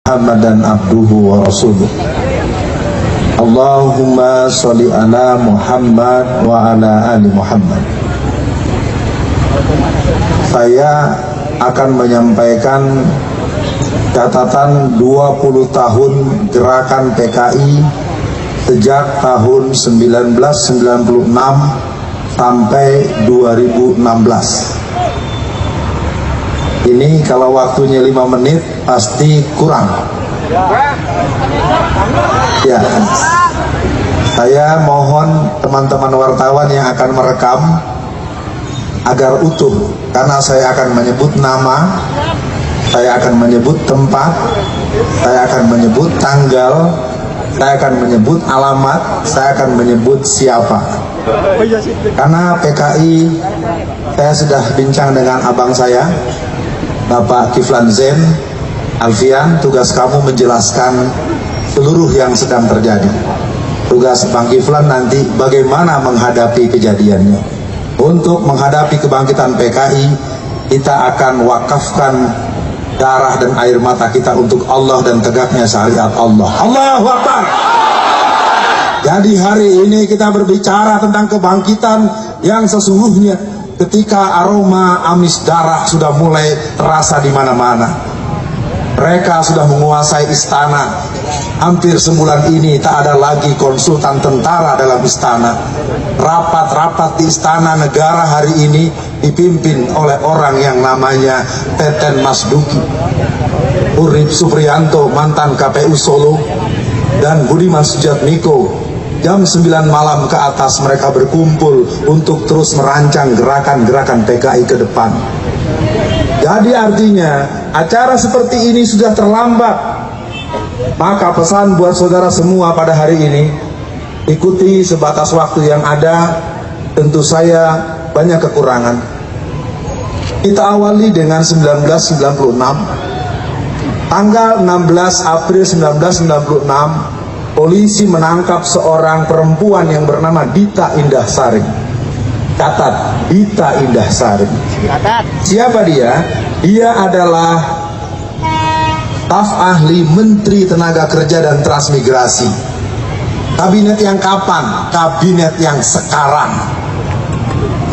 Muhammadan abduhu wa rasuluh. Allahumma sholli ala Muhammad wa ala ali Muhammad. Saya akan menyampaikan catatan 20 tahun gerakan PKI sejak tahun 1996 sampai 2016. Ini kalau waktunya 5 menit pasti kurang. Ya, saya mohon teman-teman wartawan yang akan merekam agar utuh, karena saya akan menyebut nama, saya akan menyebut tempat, saya akan menyebut tanggal, saya akan menyebut alamat, saya akan menyebut siapa. Karena PKI, saya sudah bincang dengan abang saya, Bapak Kiflan Zain Alfian. Tugas kamu menjelaskan seluruh yang sedang terjadi. Tugas Bang Kiflan nanti bagaimana menghadapi kejadiannya. Untuk menghadapi kebangkitan PKI, kita akan wakafkan darah dan air mata kita untuk Allah dan tegaknya syariat Allah. Allahu Akbar. Jadi hari ini kita berbicara tentang kebangkitan yang sesungguhnya, ketika aroma amis darah sudah mulai terasa di mana-mana. Mereka sudah menguasai istana. Hampir sebulan ini tak ada lagi konsultan tentara dalam istana. Rapat-rapat di istana negara hari ini dipimpin oleh orang yang namanya Teten Mas Duki, Urip Supriyanto mantan KPU Solo, dan Budiman Sujatmiko. Jam 9 malam ke atas mereka berkumpul untuk terus merancang gerakan-gerakan PKI ke depan. Jadi artinya acara seperti ini sudah terlambat. Maka pesan buat saudara semua pada hari ini, ikuti sebatas waktu yang ada. Tentu saya banyak kekurangan. Kita awali dengan 1996. Tanggal 16 April 1996, polisi menangkap seorang perempuan yang bernama Dita Indah-Sari. Catat, Dita Indah-Sari. Siapa dia? Dia adalah staf ahli Menteri Tenaga Kerja dan Transmigrasi. Kabinet yang kapan? Kabinet yang sekarang.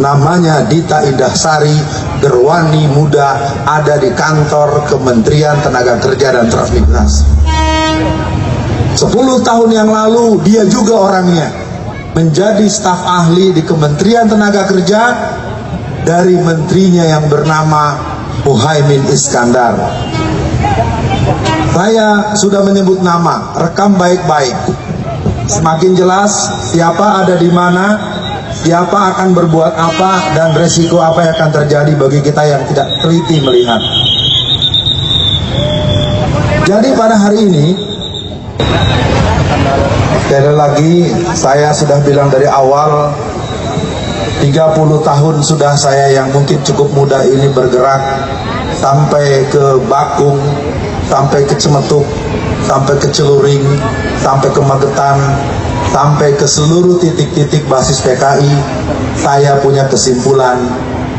Namanya Dita Indah-Sari, gerwani muda, ada di kantor Kementerian Tenaga Kerja dan Transmigrasi. 10 tahun yang lalu dia juga orangnya menjadi staf ahli di Kementerian Tenaga Kerja dari menterinya yang bernama Muhaimin Iskandar. Saya sudah menyebut nama, rekam baik-baik. Semakin jelas siapa ada di mana, siapa akan berbuat apa, dan resiko apa yang akan terjadi bagi kita yang tidak teliti melihat. Jadi pada hari ini, sekali lagi saya sudah bilang dari awal, 30 tahun sudah saya yang mungkin cukup muda ini bergerak sampai ke Bakung, sampai ke Cemetuk, sampai ke Celuring, sampai ke Magetan, sampai ke seluruh titik-titik basis PKI. Saya punya kesimpulan,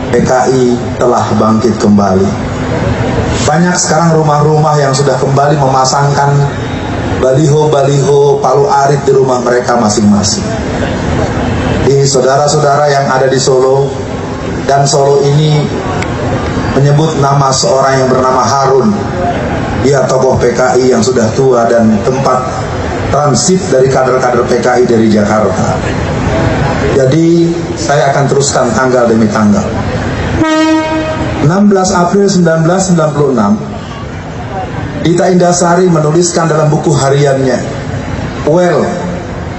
PKI telah bangkit kembali. Banyak sekarang rumah-rumah yang sudah kembali memasangkan baliho-baliho Palu Arit di rumah mereka masing-masing. Di saudara-saudara yang ada di Solo, dan Solo ini menyebut nama seorang yang bernama Harun. Dia tokoh PKI yang sudah tua dan tempat transit dari kader-kader PKI dari Jakarta. Jadi saya akan teruskan tanggal demi tanggal. 16 April 1996, Dita Indah-Sari menuliskan dalam buku hariannya, "Well,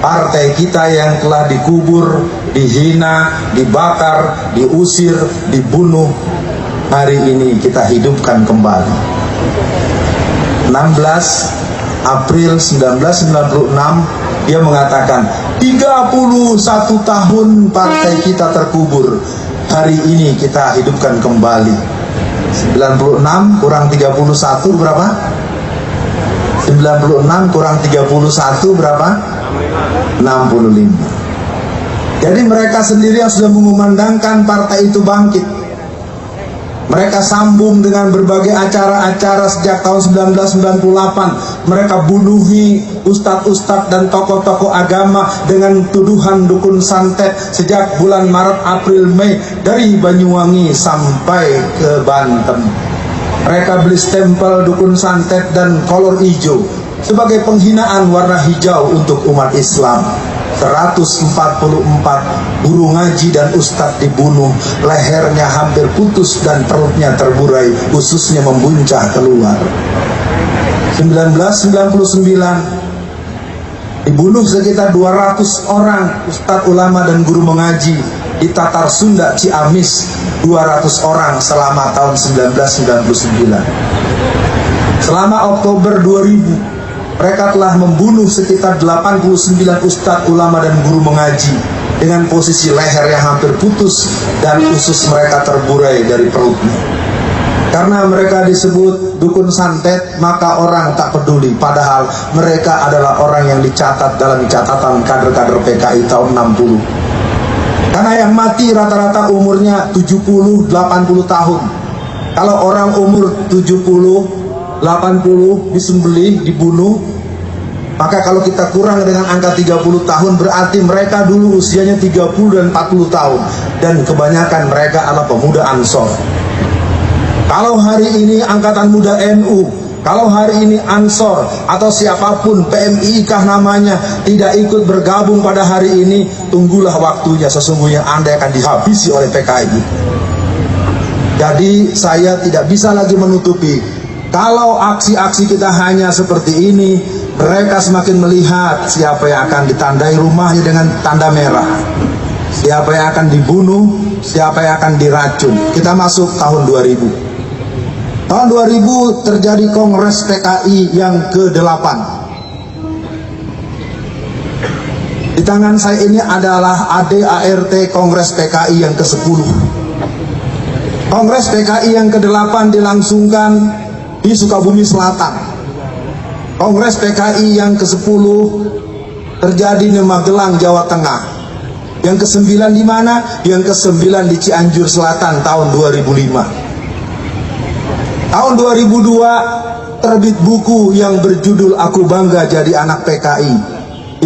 partai kita yang telah dikubur, dihina, dibakar, diusir, dibunuh, hari ini kita hidupkan kembali." 16 April 1996, dia mengatakan, 31 tahun partai kita terkubur, hari ini kita hidupkan kembali. 96 kurang 31 berapa? 96 kurang 31 berapa? 65. Jadi mereka sendiri yang sudah mengumandangkan partai itu bangkit. Mereka sambung dengan berbagai acara-acara sejak tahun 1998. Mereka bunuhi ustadz-ustadz dan tokoh-tokoh agama dengan tuduhan dukun santet sejak bulan Maret, April, Mei, dari Banyuwangi sampai ke Banten. Mereka beli stempel dukun santet dan kolor hijau sebagai penghinaan warna hijau untuk umat Islam. 144 guru ngaji dan ustadz dibunuh, lehernya hampir putus dan perutnya terburai, ususnya membuncah keluar. 1999 dibunuh sekitar 200 orang ustadz, ulama dan guru mengaji di Tatar Sunda Ciamis, 200 orang selama tahun 1999. Selama Oktober 2000 mereka telah membunuh sekitar 89 ustadz, ulama dan guru mengaji dengan posisi leher yang hampir putus dan usus mereka terburai dari perutnya. Karena mereka disebut dukun santet, maka orang tak peduli, padahal mereka adalah orang yang dicatat dalam catatan kader-kader PKI tahun 60. Karena yang mati rata-rata umurnya 70-80 tahun. Kalau orang umur 70-80 disembelih, dibunuh, maka kalau kita kurang dengan angka 30 tahun berarti mereka dulu usianya 30 dan 40 tahun, dan kebanyakan mereka adalah pemuda Ansor. Kalau hari ini Angkatan Muda NU, kalau hari ini Ansor atau siapapun PMI kah namanya tidak ikut bergabung pada hari ini, tunggulah waktunya, sesungguhnya Anda akan dihabisi oleh PKI. Jadi saya tidak bisa lagi menutupi, kalau aksi-aksi kita hanya seperti ini, mereka semakin melihat siapa yang akan ditandai rumahnya dengan tanda merah, siapa yang akan dibunuh, siapa yang akan diracun. Kita masuk tahun 2000. Tahun 2000 terjadi Kongres PKI yang ke-8. Di tangan saya ini adalah ADART Kongres PKI yang ke-10. Kongres PKI yang ke-8 dilangsungkan di Sukabumi Selatan. Kongres PKI yang ke-10 terjadi di Magelang, Jawa Tengah. Yang ke-9 di mana? Yang ke-9 di Cianjur Selatan tahun 2005. Tahun 2002 terbit buku yang berjudul Aku Bangga Jadi Anak PKI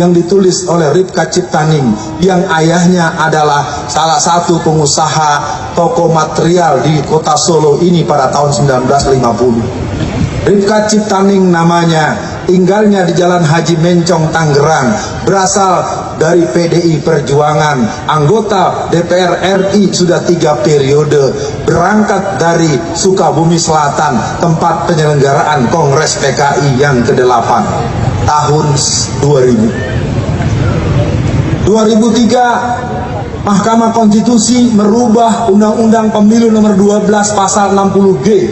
yang ditulis oleh Ripka Ciptaning, yang ayahnya adalah salah satu pengusaha toko material di kota Solo ini pada tahun 1950. Ripka Ciptaning namanya, tinggalnya di Jalan Haji Mencong, Tangerang, berasal dari PDI Perjuangan, anggota DPR RI sudah 3 periode, berangkat dari Sukabumi Selatan, tempat penyelenggaraan Kongres PKI yang ke-8 tahun 2000. 2003 Mahkamah Konstitusi merubah Undang-Undang Pemilu nomor 12 pasal 60G,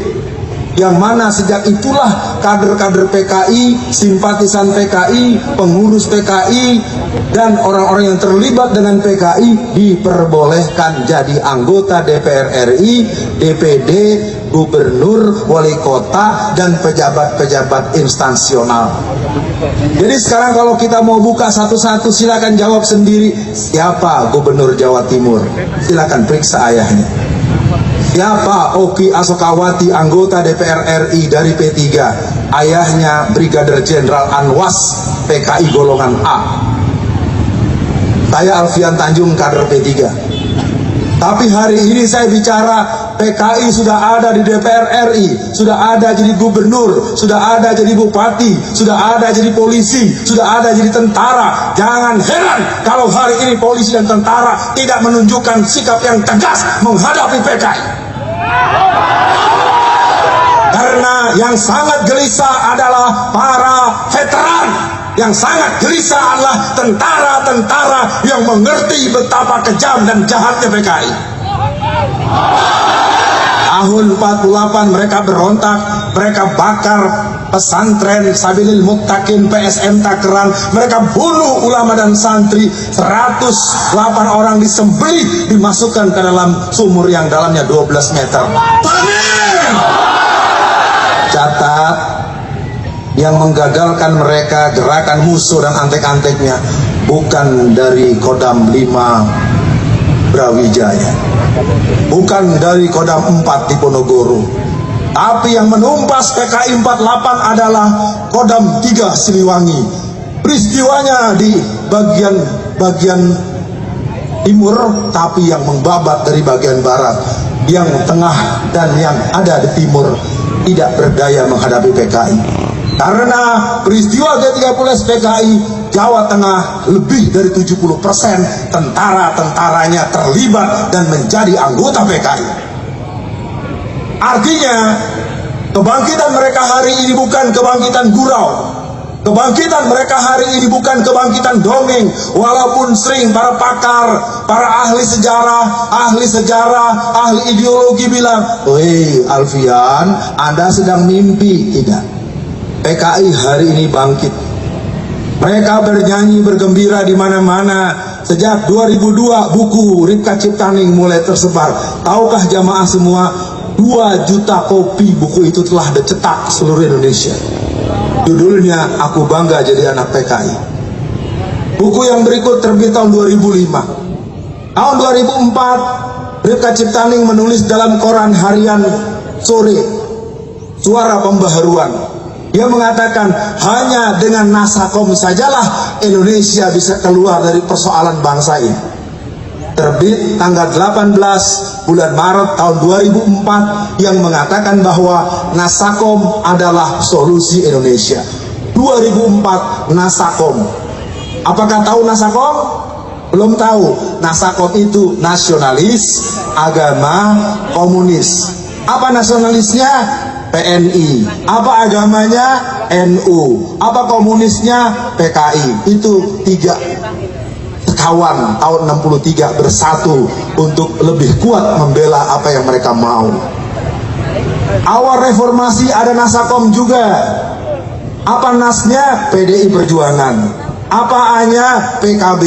yang mana sejak itulah kader-kader PKI, simpatisan PKI, pengurus PKI, dan orang-orang yang terlibat dengan PKI diperbolehkan jadi anggota DPR RI, DPD, gubernur, wali kota, dan pejabat-pejabat instansional. Jadi sekarang kalau kita mau buka satu-satu, silakan jawab sendiri, siapa gubernur Jawa Timur? Silakan periksa ayahnya. Siapa Oki Asokawati, anggota DPR RI dari P3? Ayahnya Brigadir Jenderal Anwas, PKI golongan A. Saya Alfian Tanjung, kader P3. Tapi hari ini saya bicara PKI sudah ada di DPR RI, sudah ada jadi gubernur, sudah ada jadi bupati, sudah ada jadi polisi, sudah ada jadi tentara. Jangan heran kalau hari ini polisi dan tentara tidak menunjukkan sikap yang tegas menghadapi PKI. Karena yang sangat gelisah adalah para veteran, yang sangat gelisah adalah tentara-tentara yang mengerti betapa kejam dan jahatnya PKI. Tahun 48 mereka berontak, mereka bakar pesantren Sabilil Muttaqin PSM Tangerang, mereka bunuh ulama dan santri, 108 orang disembelih, dimasukkan ke dalam sumur yang dalamnya 12 meter. Catat, yang menggagalkan mereka gerakan musuh dan antek-anteknya bukan dari Kodam 5 Brawijaya, bukan dari Kodam 4 di Ponorogo, tapi yang menumpas PKI 48 adalah Kodam 3 Siliwangi. Peristiwanya di bagian timur, tapi yang membabat dari bagian barat, yang tengah dan yang ada di timur tidak berdaya menghadapi PKI. Karena peristiwa G30 PKI, Jawa Tengah lebih dari 70% tentara-tentaranya terlibat dan menjadi anggota PKI. Artinya kebangkitan mereka hari ini bukan kebangkitan gurau. Kebangkitan mereka hari ini bukan kebangkitan dongeng, walaupun sering para pakar, para ahli sejarah, ahli ideologi bilang, "Woi Alfian, Anda sedang mimpi." Tidak. PKI hari ini bangkit. Mereka bernyanyi, bergembira di mana-mana. Sejak 2002 buku Ripka Ciptaning mulai tersebar. Tahukah jamaah semua, 2 juta kopi buku itu telah dicetak seluruh Indonesia. Judulnya Aku Bangga Jadi Anak PKI. Buku yang berikut terbit tahun 2005. Tahun 2004 Ripka Ciptaning menulis dalam koran harian Sore, Suara Pembaharuan. Dia mengatakan hanya dengan Nasakom sajalah Indonesia bisa keluar dari persoalan bangsa ini. Terbit tanggal 18 bulan Maret tahun 2004 yang mengatakan bahwa Nasakom adalah solusi Indonesia. 2004 Nasakom. Apakah tahu Nasakom? Belum tahu. Nasakom itu nasionalis, agama, komunis. Apa nasionalisnya? PNI. Apa agamanya? NU. Apa komunisnya? PKI. Itu 3 kawan tahun 63 bersatu untuk lebih kuat membela apa yang mereka mau. Awal reformasi ada Nasakom juga. Apa nasnya? PDI Perjuangan. Apa A-nya? PKB.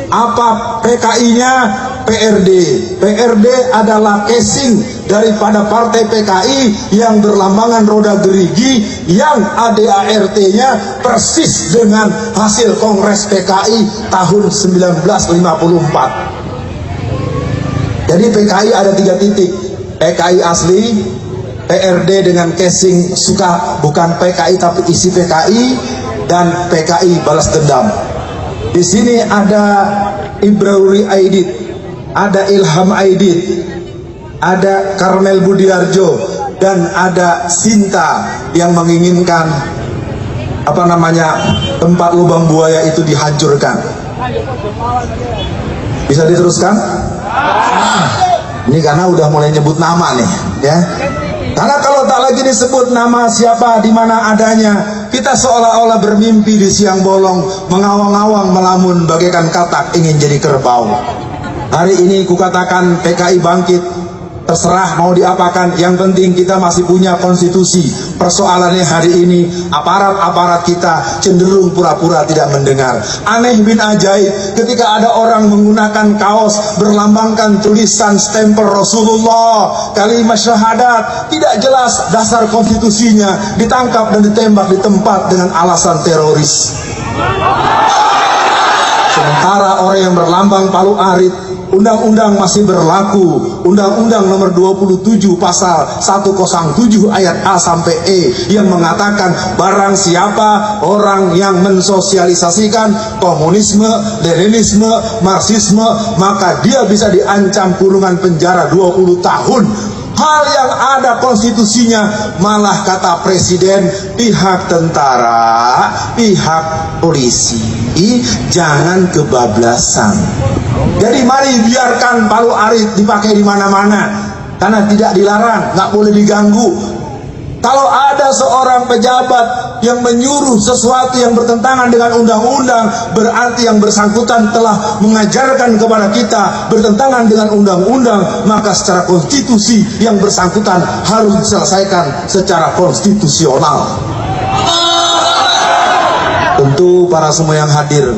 Apa PKI-nya? PRD. PRD adalah casing daripada partai PKI yang berlambangan roda gerigi, yang ADART-nya persis dengan hasil Kongres PKI tahun 1954. Jadi PKI ada 3 titik. PKI asli, PRD dengan casing suka bukan PKI tapi isi PKI, dan PKI balas dendam. Di sini ada Ibrauri Aidit, ada Ilham Aidit, ada Karmel Budiarjo, dan ada Sinta yang menginginkan tempat lubang buaya itu dihancurkan. Bisa diteruskan? Ini karena udah mulai nyebut nama nih, ya. Karena kalau tak lagi disebut nama siapa di mana adanya, kita seolah-olah bermimpi di siang bolong, mengawang-awang melamun bagaikan katak ingin jadi kerbau. Hari ini kukatakan PKI bangkit. Terserah mau diapakan, yang penting kita masih punya konstitusi. Persoalannya hari ini aparat-aparat kita cenderung pura-pura tidak mendengar. Aneh bin ajaib, ketika ada orang menggunakan kaos berlambangkan tulisan stempel Rasulullah, kalimat syahadat, tidak jelas dasar konstitusinya, ditangkap dan ditembak di tempat dengan alasan teroris. Sementara orang yang berlambang palu arit, undang-undang masih berlaku. Undang-undang nomor 27 pasal 107 ayat A sampai E yang mengatakan barang siapa orang yang mensosialisasikan komunisme, leninisme, marxisme, maka dia bisa diancam kurungan penjara 20 tahun. Hal yang ada konstitusinya, malah kata presiden, pihak tentara, pihak polisi, jangan kebablasan. Jadi mari biarkan palu arit dipakai di mana-mana, karena tidak dilarang, nggak boleh diganggu. Kalau ada seorang pejabat yang menyuruh sesuatu yang bertentangan dengan undang-undang, berarti yang bersangkutan telah mengajarkan kepada kita bertentangan dengan undang-undang, maka secara konstitusi yang bersangkutan harus diselesaikan secara konstitusional. Tentu para semua yang hadir,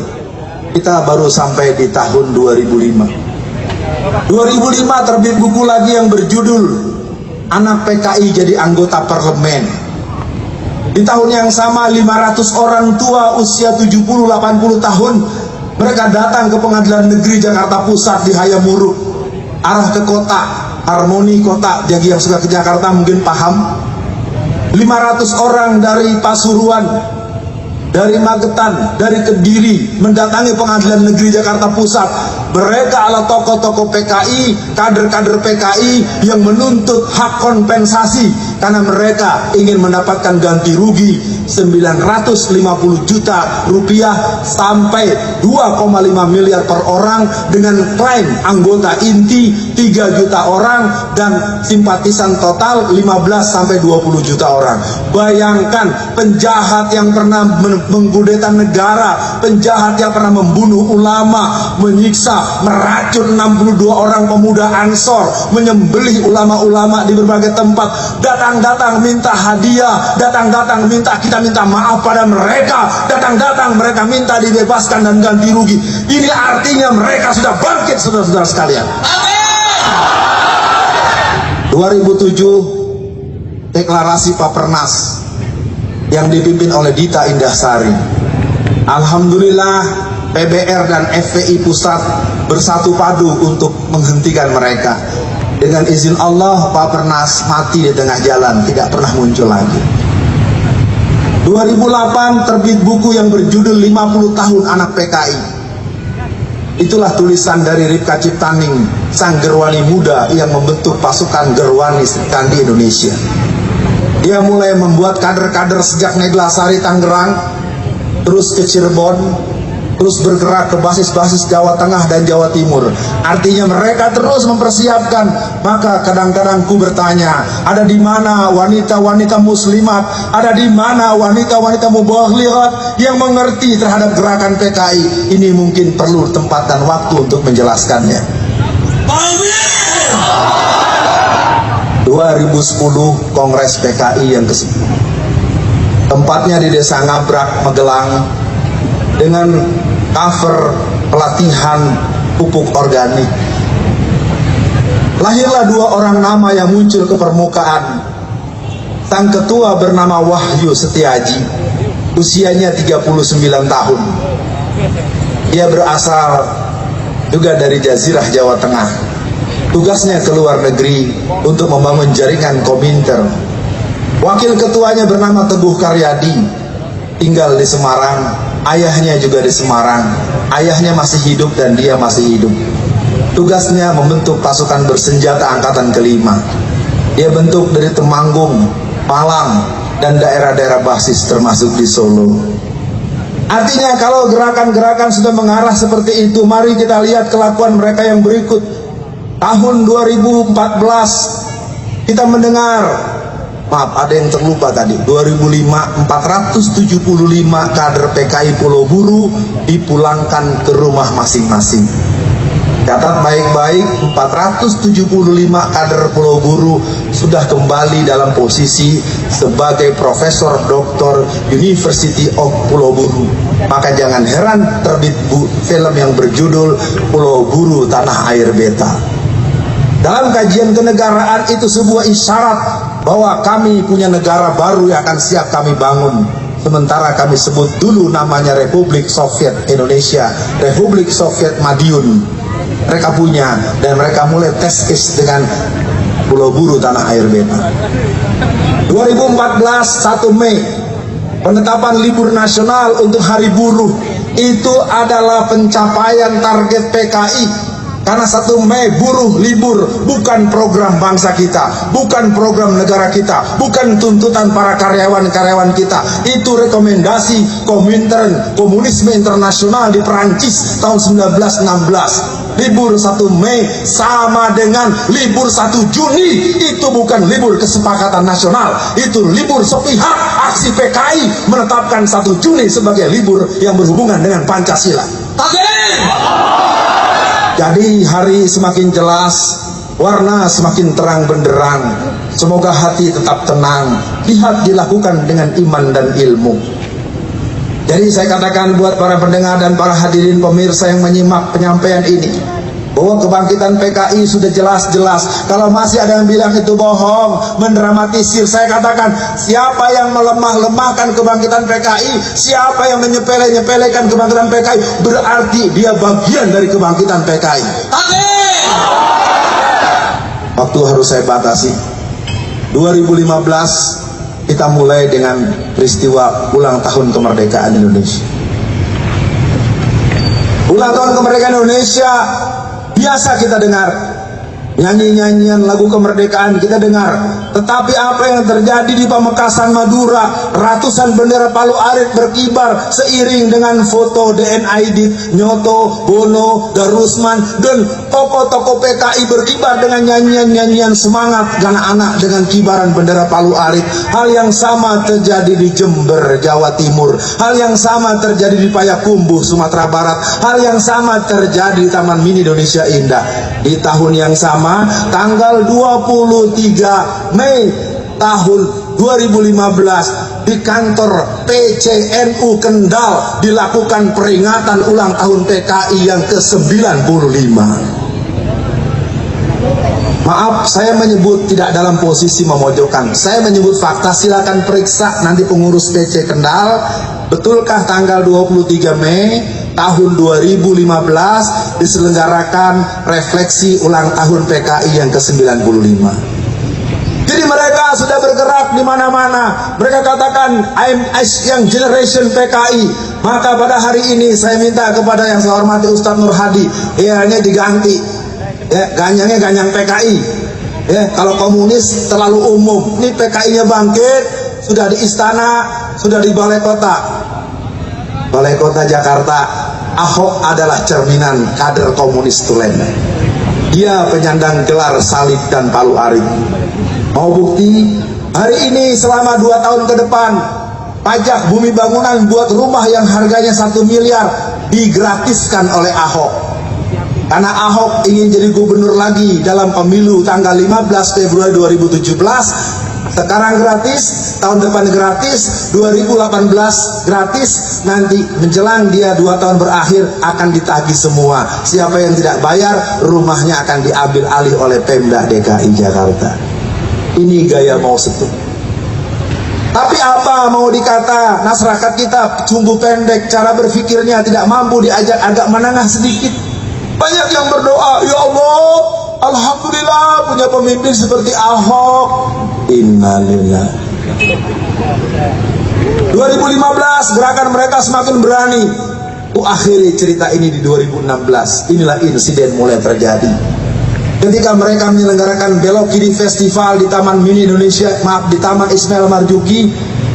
kita baru sampai di tahun 2005. 2005 terbit buku lagi yang berjudul Anak PKI Jadi Anggota Parlemen. Di tahun yang sama 500 orang tua usia 70-80 tahun mereka datang ke Pengadilan Negeri Jakarta Pusat di Hayamuruk. arah ke kota, harmoni kota. Bagi yang suka ke Jakarta mungkin paham. 500 orang dari Pasuruan, dari Magetan, dari Kediri mendatangi Pengadilan Negeri Jakarta Pusat. Mereka adalah tokoh-tokoh PKI, kader-kader PKI yang menuntut hak kompensasi karena mereka ingin mendapatkan ganti rugi 950 juta rupiah sampai 2,5 miliar per orang dengan klaim anggota inti 3 juta orang dan simpatisan total 15 sampai 20 juta orang. Bayangkan, penjahat yang pernah mengkudeta negara, penjahat yang pernah membunuh ulama, menyiksa, meracun 62 orang pemuda Ansor, menyembelih ulama-ulama di berbagai tempat, datang-datang minta hadiah, datang-datang kita minta maaf pada mereka, datang-datang mereka minta dibebaskan dan ganti rugi. Ini artinya mereka sudah bangkit, saudara-saudara sekalian. 2007 deklarasi Papernas yang dipimpin oleh Dita Indahsari. Alhamdulillah PBR dan FPI pusat bersatu padu untuk menghentikan mereka. Dengan izin Allah, Papernas mati di tengah jalan, tidak pernah muncul lagi. 2008 terbit buku yang berjudul 50 tahun anak PKI. Itulah tulisan dari Ripka Ciptaning, sang gerwani muda yang membentuk pasukan gerwani Serikandi Indonesia. Dia mulai membuat kader-kader sejak Neglasari Tangerang, terus ke Cirebon, terus bergerak ke basis-basis Jawa Tengah dan Jawa Timur. Artinya mereka terus mempersiapkan. Maka kadang-kadang ku bertanya, ada di mana wanita-wanita muslimat, ada di mana wanita-wanita mubalighah yang mengerti terhadap gerakan PKI? Ini mungkin perlu tempat dan waktu untuk menjelaskannya. 2010 Kongres PKI yang ke-10. Tempatnya di Desa Ngabrak, Magelang, dengan cover pelatihan pupuk organik. Lahirlah 2 orang nama yang muncul ke permukaan. Sang ketua bernama Wahyu Setiaji, usianya 39 tahun. Dia berasal juga dari Jazirah Jawa Tengah. Tugasnya ke luar negeri untuk membangun jaringan Kominter. Wakil ketuanya bernama Teguh Karyadi, tinggal di Semarang. Ayahnya juga di Semarang. Ayahnya masih hidup dan dia masih hidup. Tugasnya membentuk pasukan bersenjata angkatan ke-5. Dia bentuk dari Temanggung, Malang, dan daerah-daerah basis termasuk di Solo. Artinya kalau gerakan-gerakan sudah mengarah seperti itu, mari kita lihat kelakuan mereka yang berikut. Tahun 2014 kita mendengar, maaf ada yang terlupa tadi, 2005 475 kader PKI Pulau Buru dipulangkan ke rumah masing-masing. Catat baik-baik, 475 kader Pulau Buru sudah kembali dalam posisi sebagai Profesor Doktor University of Pulau Buru. Maka jangan heran terbit film yang berjudul Pulau Buru Tanah Air Beta. Dalam kajian kenegaraan itu sebuah isyarat bahwa kami punya negara baru yang akan siap kami bangun. Sementara kami sebut dulu namanya Republik Soviet Indonesia, Republik Soviet Madiun. Mereka punya dan mereka mulai tes dengan Pulau Buru Tanah Air Beta. 2014 1 Mei penetapan libur nasional untuk Hari Buruh itu adalah pencapaian target PKI. Karena 1 Mei buruh libur bukan program bangsa kita, bukan program negara kita, bukan tuntutan para karyawan-karyawan kita. Itu rekomendasi Komintern, Komunisme Internasional di Perancis tahun 1916. Libur 1 Mei sama dengan libur 1 Juni. Itu bukan libur kesepakatan nasional, itu libur sepihak. Aksi PKI menetapkan 1 Juni sebagai libur yang berhubungan dengan Pancasila. Jadi hari semakin jelas, warna semakin terang benderang. Semoga hati tetap tenang, lihat dilakukan dengan iman dan ilmu. Jadi saya katakan buat para pendengar dan para hadirin pemirsa yang menyimak penyampaian ini, bahwa kebangkitan PKI sudah jelas-jelas. Kalau masih ada yang bilang itu bohong, mendramatisir, saya katakan siapa yang melemah-lemahkan kebangkitan PKI, siapa yang menyepele-nyepelekan kebangkitan PKI, berarti dia bagian dari kebangkitan PKI. Takbir! Waktu harus saya batasi. 2015 kita mulai dengan peristiwa ulang tahun kemerdekaan Indonesia. Ulang tahun kemerdekaan Indonesia biasa kita dengar nyanyi-nyanyian lagu kemerdekaan, kita dengar. Tetapi apa yang terjadi di Pamekasan Madura, ratusan bendera Palu Arit berkibar seiring dengan foto DN Aidit, Nyoto, Bono, Darusman, dan tokoh-tokoh PKI berkibar dengan nyanyian-nyanyian semangat anak-anak dengan kibaran bendera Palu Arit. Hal yang sama terjadi di Jember, Jawa Timur. Hal yang sama terjadi di Payakumbuh, Sumatera Barat. Hal yang sama terjadi di Taman Mini Indonesia Indah. Di tahun yang sama, tanggal 23 Mei tahun 2015 di kantor PCNU Kendal dilakukan peringatan ulang tahun PKI yang ke-95. Maaf, saya menyebut tidak dalam posisi memojokkan. Saya menyebut fakta, silakan periksa nanti pengurus PC Kendal. Betulkah tanggal 23 Mei tahun 2015 diselenggarakan refleksi ulang tahun PKI yang ke-95? Jadi mereka sudah bergerak di mana-mana. Mereka katakan I'm young generation PKI. Maka pada hari ini saya minta kepada yang saya hormati Ustadz Nur Hadi, ya ini diganti. Ya, ganyangnya ganyang PKI. Ya, kalau komunis terlalu umum. Ini PKI-nya bangkit, sudah di istana, sudah di balai kota. Balai kota Jakarta. Ahok adalah cerminan kader komunis tulen. Dia penyandang gelar salib dan Palu Arit. Mau bukti? Hari ini selama 2 tahun ke depan, pajak bumi bangunan buat rumah yang harganya 1 miliar digratiskan oleh Ahok. Karena Ahok ingin jadi gubernur lagi dalam pemilu tanggal 15 Februari 2017. Sekarang gratis, tahun depan gratis, 2018 gratis, nanti menjelang dia 2 tahun berakhir akan ditagih semua. Siapa yang tidak bayar, rumahnya akan diambil alih oleh Pemda DKI Jakarta. Ini gaya Mao Zedong. Tapi apa mau dikata, masyarakat kita sumbu pendek, cara berpikirnya tidak mampu diajak agak menengah sedikit. Banyak yang berdoa, ya Allah, alhamdulillah punya pemimpin seperti Ahok. Innalillah. 2015 gerakan mereka semakin berani. Akhiri cerita ini di 2016. Inilah insiden mulai terjadi. Ketika mereka menyelenggarakan Belok Kiri Festival di Taman Mini Indonesia, di Taman Ismail Marzuki,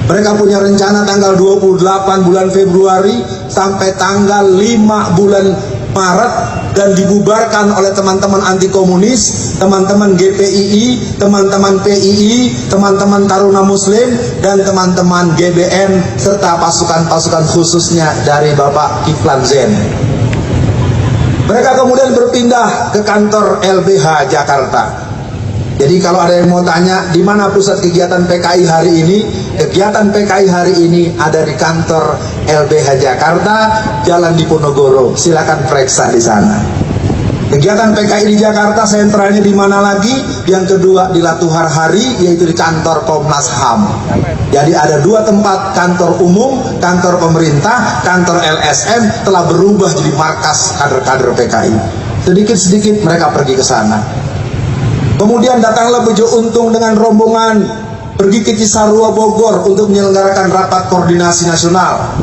mereka punya rencana tanggal 28 bulan Februari sampai tanggal 5 bulan Maret, dan dibubarkan oleh teman-teman anti komunis, teman-teman GPII, teman-teman PII, teman-teman Taruna Muslim, dan teman-teman GBN serta pasukan-pasukan khususnya dari Bapak Kiflan Zen. Mereka kemudian berpindah ke kantor LBH Jakarta. Jadi kalau ada yang mau tanya di mana pusat kegiatan PKI hari ini, kegiatan PKI hari ini ada di kantor LBH Jakarta, Jalan Diponegoro. Silakan periksa di sana. Kegiatan PKI di Jakarta sentralnya di mana lagi? Yang kedua di Latuhar Hari, yaitu di kantor Komnas HAM. Jadi ada 2 tempat, kantor umum, kantor pemerintah, kantor LSM telah berubah jadi markas kader-kader PKI. Sedikit-sedikit mereka pergi ke sana. Kemudian datanglah Bejo Untung dengan rombongan pergi ke Cisarua Bogor untuk menyelenggarakan rapat koordinasi nasional.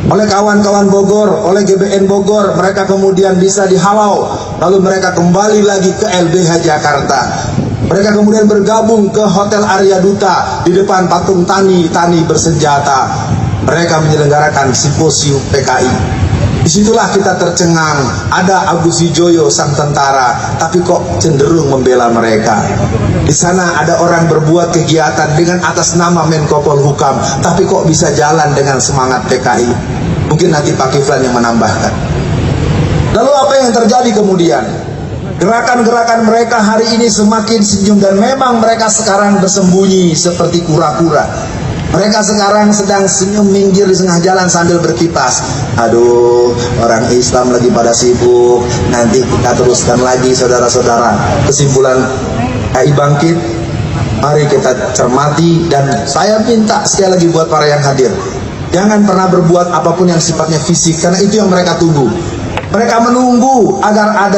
Oleh kawan-kawan Bogor, oleh GBN Bogor, mereka kemudian bisa dihalau. Lalu mereka kembali lagi ke LBH Jakarta. Mereka kemudian bergabung ke Hotel Arya Duta di depan patung Tani bersenjata. Mereka menyelenggarakan simposium PKI. Disitulah kita tercengang, ada Agus Wijoyo sang tentara, tapi kok cenderung membela mereka. Di sana ada orang berbuat kegiatan dengan atas nama Menko Polhukam, tapi kok bisa jalan dengan semangat PKI. Mungkin nanti Pak Kiflan yang menambahkan. Lalu apa yang terjadi kemudian? Gerakan-gerakan mereka hari ini semakin senyum, dan memang mereka sekarang bersembunyi seperti kura-kura. Mereka sekarang sedang senyum minggir di tengah jalan sambil berkipas. Aduh, orang Islam lagi pada sibuk. Nanti kita teruskan lagi, saudara-saudara. Kesimpulan KI Bangkit, mari kita cermati. Dan saya minta sekali lagi buat para yang hadir, jangan pernah berbuat apapun yang sifatnya fisik, karena itu yang mereka tunggu. Mereka menunggu agar ada